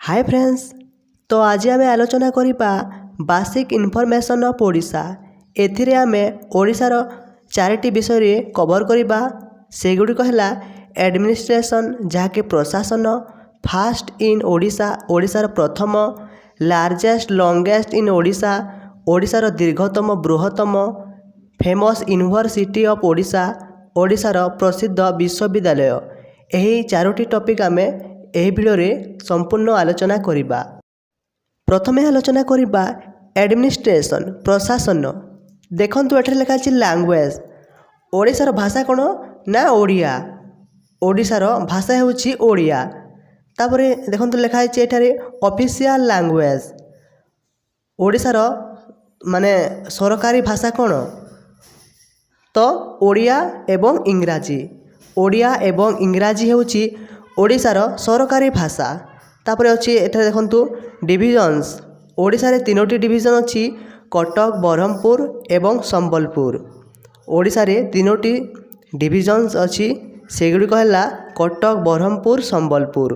Hi friends, तो आज आम आलोचना करिबा बेसिक इनफॉरमेशन ऑफ ओडिशा। एथिरे आमे ओडिशार चारिटी विषय रे कवर करिबा। सेगुड़िक है एडमिनिस्ट्रेशन जहाँकि प्रशासन, फास्ट इन ओडिशा ओडिशार प्रथम, लार्जेस्ट लॉन्गेस्ट इन ओडिशा ओडिशार दीर्घतम बृहत्तम, फेमस यूनिवर्सिटी ऑफ ओडिशा ओडिशार प्रसिद्ध विश्वविद्यालय। यही चारोटी टॉपिक आमे एही वीडियो रे संपूर्ण आलोचना करिबा। प्रथमे आलोचना करिबा एडमिनिस्ट्रेशन प्रशासन। देखंतु एठरे लिखा अछि लैंग्वेज। ओडिशार भाषा कोन ना ओडिया। ओडिशार भाषा होछि ओडिया। तापरे देखंतु लिखा अछि एठारे ऑफिशियल लैंग्वेज। ओडिशार माने सरकारी भाषा कोन तो ओडिया एवं इंग्राजी। ओडिया एवं इंग्राजी होछि ओडिशार सरकारी भाषा। तापरे अछि एठारे देखंतु डिविजन्स। ओडिशा रे तीनोटी डिविजन अछि, कटक, ब्रह्मपुर एवं संबलपुर। ओडिशा रे तीनोटी डिविजन्स अछि, सेगुड़िक है कटक, ब्रह्मपुर, संबलपुर।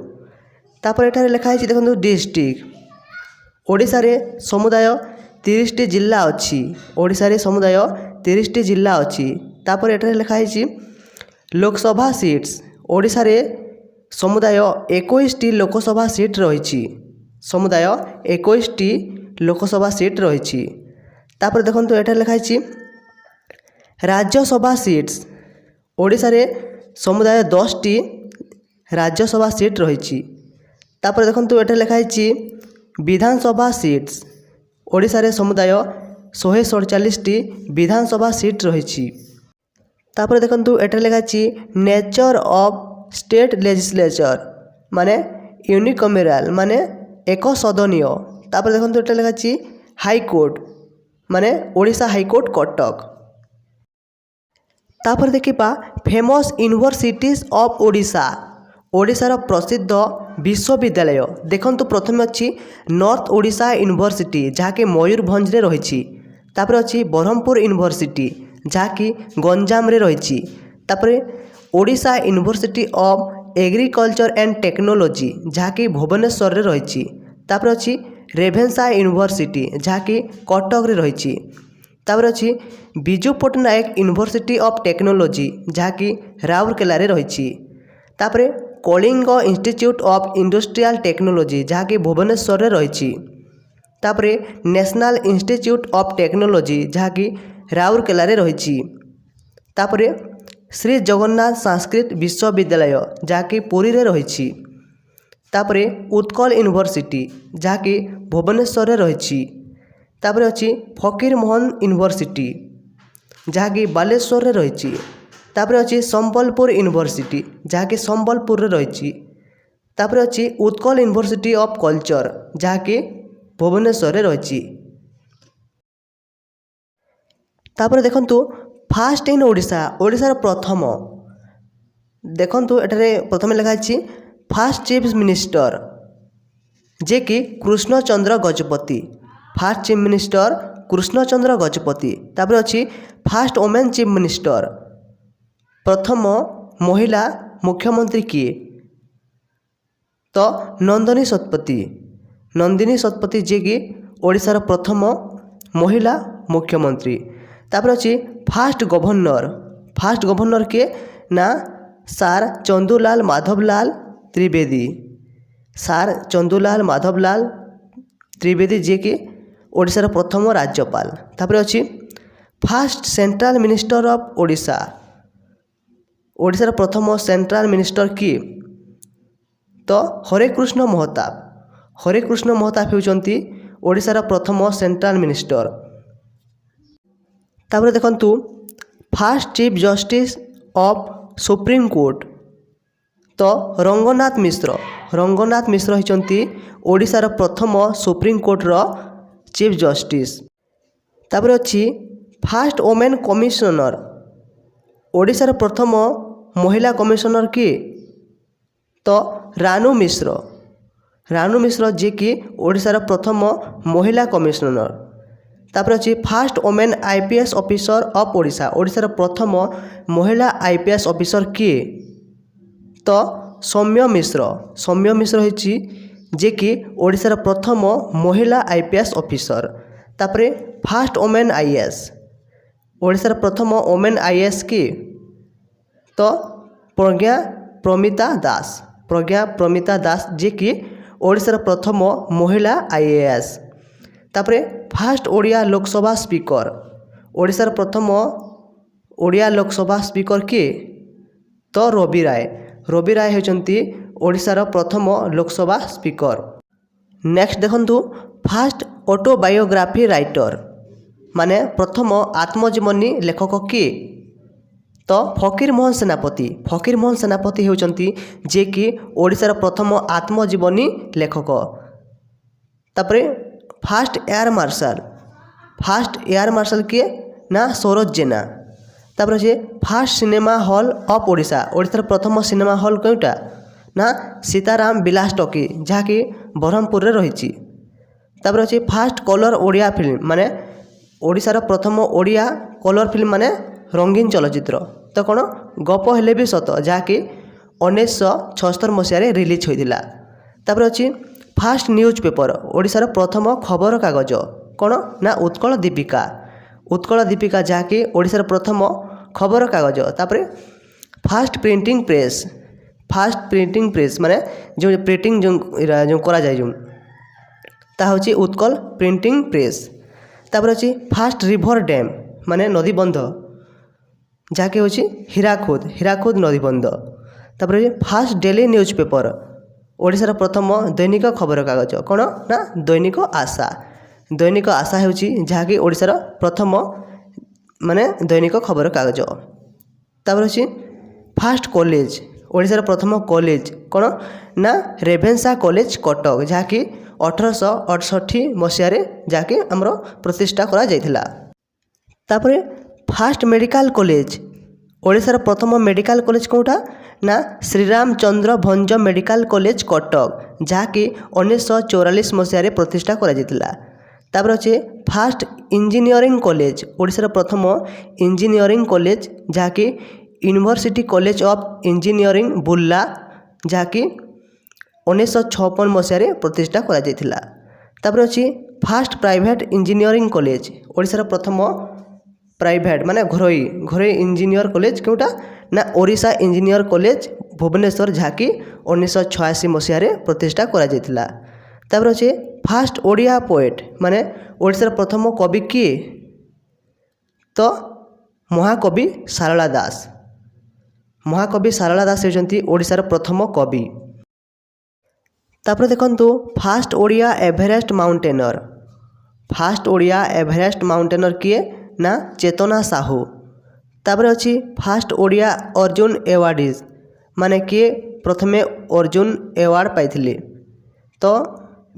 तापर एठारे लिखा अछि देखंतु डिस्ट्रिक्ट। ओडिशा रे समुदाय 30 टी जिल्ला अछि। ओडिशा रे समुदाय 30 टी जिल्ला अछि। तापर एठारे लिखा अछि लोकसभा सीट्स। ओडिशा रे समुदाय 21 टी लोकसभा सीट रही। समुदाय 21 टी लोकसभा सीट रही। तापर देखंतु एठारे लिखा अछि राज्यसभा सीट्स। ओडिशा रे समुदाय 10 टी राज्यसभा सीट रही। तापर देखंतु एठारे लिखा अछि विधानसभा सीट्स। ओडिशा रे समुदाय 147 टी विधानसभा सीट रही। तापर देखंतु एठारे लिखा अछि नेचर ऑफ स्टेट लेजिस्लेचर माने यूनिकमेराल माने एक सदनीय। तापर देखंतु एटा लिखा अछि हाईकोर्ट माने ओडिशा हाईकोर्ट कटक। तापर देखिपा फेमस यूनिवर्सिटीज ऑफ ओडिशा। ओडिशार प्रसिद्ध विश्वविद्यालय देखंतु प्रथम अछि नॉर्थ ओडिशा यूनिवर्सिटी जहाँकि मयूरभंज रे रही। तापर अछि ब्रह्मपुर यूनिवर्सिटी जहाँकि गंजाम रे रही। तापर Odisha university of agriculture and technology जहाँकि भुवनेश्वर रे रही। तापर अछि रेभेन्सा यूनिवर्सिटी जहाँकि कटक रे रही। तापर अछि Biju Patnaik university of technology जहाँकि राउरकेला रे रही। तापर Kalinga institute of industrial technology जहाँकि भुवनेश्वर रे रही। तापर नेशनल इंस्टीट्यूट ऑफ टेक्नोलॉजी जहाँकि राउरकेला रे रही। तापर श्री जगन्नाथ संस्कृत विश्वविद्यालय जहाँकि पुरी रे रही। तापर उत्कल यूनिवर्सिटी जहाँकि भुवनेश्वर रे रही। तापर अछि फकीर मोहन यूनिवर्सिटी जहाँकि बालेश्वर रे रही। तापर अछि संबलपुर यूनिवर्सिटी जहाँकि संबलपुर रे रही। तापर अछि उत्कल यूनिवर्सिटी ऑफ कल्चर जहाँकि भुवनेश्वर रे रही। तापर देखंतु फास्ट इन ओडिशा ओडिशार प्रथम। देखंतु एठारे प्रथम लिखा अछि फास्ट चीफ मिनिस्टर जे कि Krishnachandra Gajapati. Fast chief minister Krishnachandra Gajapati. तापर अछि फास्ट वुमेन चीफ मिनिस्टर प्रथम महिला मुख्यमंत्री किए तो नंदिनी शतपथी। नंदिनी शतपथी जे कि ओडिशार प्रथम महिला मुख्यमंत्री। तापर अछि फास्ट गवर्नर। फास्ट गवर्नर के ना सार चंदूलाल माधवलाल त्रिवेदी। सार चंदूलाल माधवलाल त्रिवेदी जे कि ओडिशार प्रथम राज्यपाल। तापर अछि first central minister of Odisha. ओडिशार प्रथम सेंट्रल मिनिस्टर की तो हरेकृष्ण महताब। हरेकृष्ण महताब होउचंती ओडिशार प्रथम सेंट्रल मिनिस्टर। तापर देखंतु fast chief justice of supreme court तो रंगनाथ मिश्र। रंगनाथ मिश्र होइचंती ओडिशार प्रथम सुप्रीम कोर्ट रो चीफ जस्टिस। तापर अछि फास्ट वुमेन कमिश्नर। ओडिशार प्रथम महिला कमिश्नर की तो रानू मिश्र। रानू मिश्र जे कि ओडिशार प्रथम महिला कमिश्नर। तापर अछि first women IPS officer of Odisha. ओडिशार प्रथम महिला आईपीएस ऑफिसर किए तो सौम्य मिश्र। सौम्य मिश्र होइछि जे कि ओडिशार प्रथम महिला आईपीएस ऑफिसर। तापर फास्ट वोमेन आईएएस, ओडिशार प्रथम वोमेन आईएएस की तो प्रज्ञा प्रमिता दास जे कि ओडिशार प्रथम महिला आईएएस। तापर फास्ट ओडिया लोकसभा स्पीकर, ओडिशार प्रथम ओडिया लोकसभा स्पीकर किए तो रवि राय होती ओडिशार प्रथम लोकसभा स्पीकर। नेक्स्ट देखंतु फास्ट ऑटोबायोग्राफी राइटर माने प्रथम आत्मजीवनी लेखक किए तो फकीरमोहन सेनापति होती जे कि ओडिशार प्रथम आत्मजीवनी लेखक। तापर फास्ट एयर मार्शल किए ना सरोज जेना। तापर अच्छे first cinema hall of Odisha, ओडिशार प्रथम सिनेमा हॉल कौटा ना सीताराम बिलास टॉकी जहाँकि ब्रह्मपुर में रही। तापर अच्छे फास्ट कलर ओडिया फिल्म माने ओडिशार प्रथम ओडिया कलर फिल्म माने रंगीन चलचित्र तो कौन गप हेले भी सत जहाँकि 1976 मसीह रिलीज होता। तापर अच्छी फास्ट न्यूज पेपर, ओडिशार प्रथम खबर कागज कौन ना उत्कल दीपिका जहाँकि ओडिशार प्रथम खबर कागज। तापर फास्ट प्रिंटिंग प्रेस माने जो प्रिंटिंग जो करा जाए जो ता होची उत्कल प्रिंटिंग प्रेस। तापर अच्छी फास्ट रिभर डैम माने नदीबंध जहाँकि होची हीराकुद नदीबंध। तापर फास्ट डेली न्यूज पेपर, ओडिशार प्रथम दैनिक खबर कागज कौन ना दैनिक आशा होची जहाँकि ओडिशार प्रथम माने दैनिक खबर कागज। तापर अच्छी फास्ट कॉलेज, ओडिशार प्रथम कॉलेज कौन ना रेभेन्सा कॉलेज कटक जहाँकि 1868 मसीह जहाँकि आमर प्रतिष्ठा करा जायथिला। तापर फास्ट मेडिकल कॉलेज, ओडिशार प्रथम मेडिकल कॉलेज कौटा ना श्रीरामचंद्र भंज मेडिकल कॉलेज कटक जहाँकि 1944 मसीह प्रतिष्ठा करा जायथिला। तापर अच्छे फास्ट इंजीनियरिंग कॉलेज, ओडिशार प्रथम इंजीनियरिंग कॉलेज जहाँकि university college of engineering Burla जहाँकि 1956 मसीह प्रतिष्ठा करा जायथिला। तापर अच्छी फास्ट प्राइवेट इंजीनियरिंग कॉलेज, ओडिशार प्रथम प्राइवेट माने घरोई इंजीनियर कॉलेज कौटा ना ओडिशा इंजीनियर कॉलेज भुवनेश्वर जहाँकि 1986 मसीह प्रतिष्ठा करा जायथिला। तापर अच्छे फास्ट ओडिया पोएट माने ओडिशार प्रथम कवि किए तो महाकवि सारला दास होती ओडिशार प्रथम कवि। तापर देखंतु फास्ट ओडिया एवरेस्ट माउंटेनर किए ना चेतना साहू। तापर अच्छी फास्ट ओडिया अर्जुन एवार्डीज माने किए प्रथमे अर्जुन एवार्ड पाइथिले तो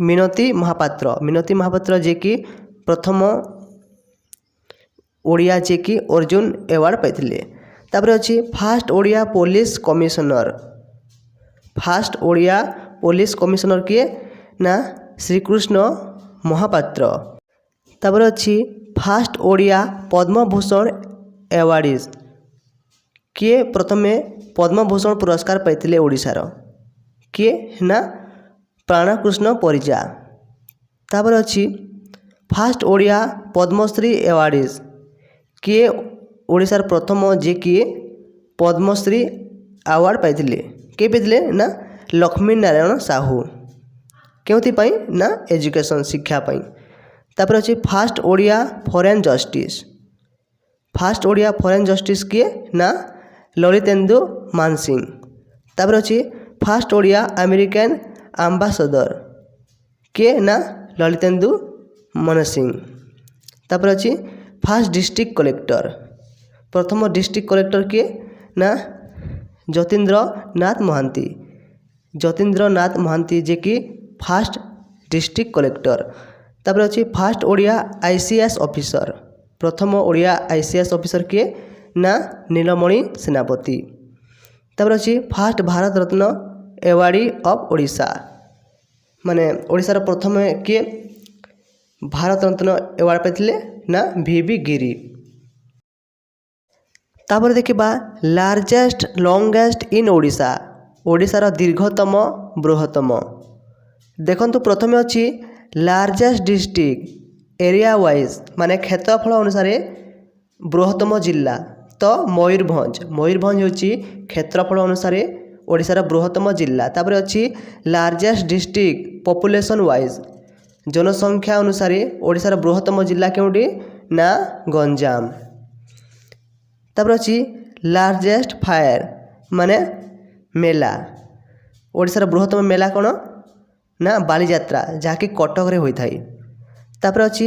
मिनती महापात्र जे कि प्रथम ओडिया जे कि अर्जुन एवार्ड पाइथिले। तापर अच्छी फास्ट ओडिया पुलिस कमिशनर किए ना श्रीकृष्ण महापात्र। तापर अच्छी फास्ट ओडिया पद्मभूषण एवार्डीज किए प्रथमे पद्मभूषण पुरस्कार पाइथिले ओडिशार किए ना प्राणकृष्ण परिजा। तापर अच्छी फास्ट ओडिया पद्मश्री एवार्डीज किए ओडिशार प्रथम जे कि पद्मश्री अवार्ड पाइथिले किए पाइथिले ना लक्ष्मी नारायण साहू क्योंथिपाई ना एजुकेशन शिक्षा पाई। तापर अच्छी फास्ट ओडिया फॉरेन जस्टिस किए ना ललितेंदु मानसिंह। तापर अच्छी फास्ट ओडिया अमेरिकन एम्बेसडर किए ना ललितेंदु मनसिंह। तापर अच्छी फास्ट डिस्ट्रिक्ट कलेक्टर, प्रथम डिस्ट्रिक्ट कलेक्टर किए ना जतीन्द्र नाथ महांती जे कि फास्ट डिस्ट्रिक्ट कलेक्टर। तापर अच्छी फास्ट ओडिया आईसीएस ऑफिसर, प्रथम ओडिया आईसीएस ऑफिसर किए ना नीलमणि सेनापति। तापर अच्छी first Bharat Ratna awardee of Odisha माने ओडिशार प्रथम किए भारत रत्न एवार्ड पाइथिले ना वीवी गिरी। तापर देखिबा लार्जेस्ट लॉन्गेस्ट इन ओडिशा, ओडिशार दीर्घतम बृहत्तम देखंतु प्रथमे अछि लार्जेस्ट डिस्ट्रिक्ट एरिया वाइज माने क्षेत्रफल अनुसार बृहत्तम जिला। तो मयूरभंज होची क्षेत्रफल अनुसार ओडिशार बृहत्तम जिला। तापर अछि लार्जेस्ट डिस्ट्रिक्ट पॉपुलेशन वाइज जनसंख्या अनुसार ओडिशार बृहत्तम जिला केउटी ना गंजाम। तापर अछि लार्जेस्ट फायर माने मेला ओडिशार बृहत्तम मेला कोन ना बालीजात्रा जहाँकि कटक रे होई थाई। तापर अछि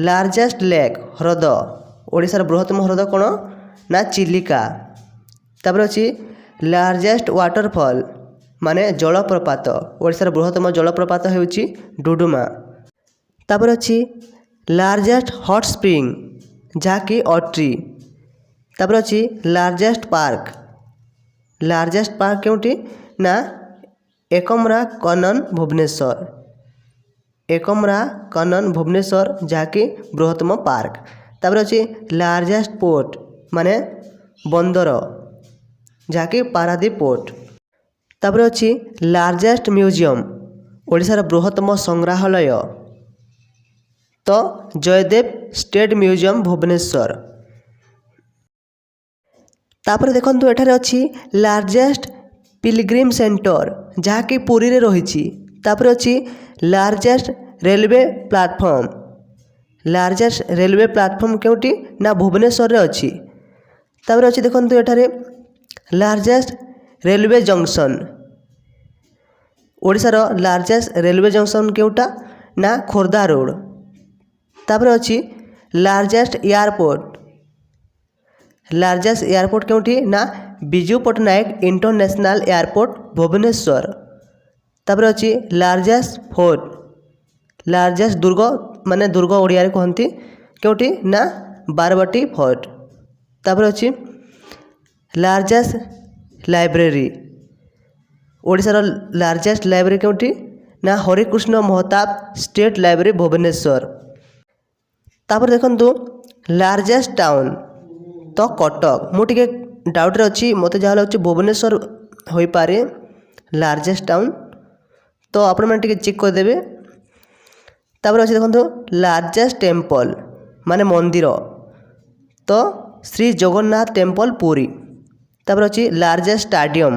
लार्जेस्ट लेक ह्रद ओडिशार बृहत्तम ह्रद कोन ना चिलिका। तापर अछि लार्जेस्ट वाटरफॉल माने जलप्रपात ओडिशार बृहत्तम जलप्रपात हेउची डुडुमा। तापर अछि लार्जेस्ट हॉट स्प्रिंग जहाँकि अट्री। तापर अछि लार्जेस्ट पार्क केउटी ना एकमरा कनन भुवनेश्वर जहाँकि बृहत्तम पार्क। तापर अछि लार्जेस्ट पोर्ट माने बंदर जहाँकि पारादीप पोर्ट। तापर अछि लार्जेस्ट म्यूजियम ओडिशार बृहत्तम संग्रहालय तो जयदेव स्टेट म्यूजियम भुवनेश्वर। तापर देखंतु एठारे अछि लार्जेस्ट पिलग्रिम सेंटर जहाँकि पुरी रे रहिछि। तापर अछि लार्जेस्ट रेलवे प्लेटफॉर्म केउटी ना भुवनेश्वर रे अछि। तापर अछि देखंतु एठारे लार्जेस्ट रेलवे जंक्शन ओडिशार लार्जेस्ट रेलवे जंक्शन केउटा ना खोर्धा रोड। तापर अछि लार्जेस्ट एयरपोर्ट केउटी ना बिजू पट्टनायक इंटरनेशनल एयरपोर्ट भुवनेश्वर। तापर अछि लार्जेस्ट दुर्ग ओडिया रे कहंती केउटी ना बारवाटी फोर्ट। तापर अछि लार्जेस्ट लाइब्रेरी ओडिशार लार्जेस्ट लाइब्रेरी केउटी ना हरिकृष्ण महताब स्टेट लाइब्रेरी भुवनेश्वर। तापर देखंतु लार्जेस्ट टाउन तो कटक। मु टिके डाउट रे अछि मते जहा लागछि भुवनेश्वर होई पारे लार्जेस्ट टाउन तो आपण माने टिके चेक कर देबे। तापर अछि देखंतु लार्जेस्ट टेम्पल माने मंदिर तो श्री जगन्नाथ टेम्पल पुरी। तापर अछि लार्जेस्ट स्टेडियम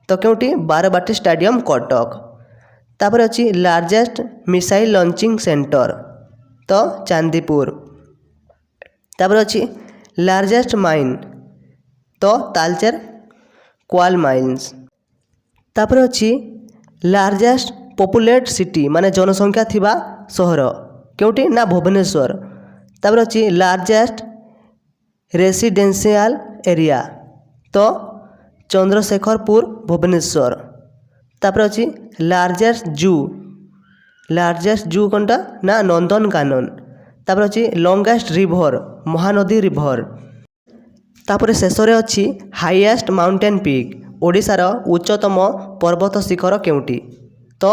तो केउटी बारवाटी स्टेडियम कटक। तापर अछि लार्जेस्ट मिसाइल लॉन्चिंग सेंटर तो चांदीपुर। तापर अछि लार्जेस्ट माइन तो तालचेर क्वाल माइन्स। तापर अछि लार्जेस्ट पॉपुलेट सिटी माने जनसंख्या थिबा शहर केउटी ना भुवनेश्वर। तापर अछि लार्जेस्ट रेसिडेंशियल एरिया तो चंद्रशेखरपुर भुवनेश्वर। तापर अछि लार्जेस्ट जू कोनटा ना नंदनकानन। तापर अछि लॉन्गेस्ट रिवर महानदी रिवर। तापर शेष रे अछि हाईएस्ट माउंटेन पीक ओडिशार उच्चतम पर्वत शिखर केउटी तो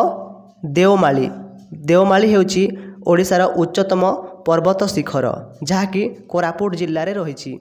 देवमाली हेउची ओडिशार उच्चतम पर्वत शिखर जहाँकि कोरापुट जिल्ला रे रहिछि।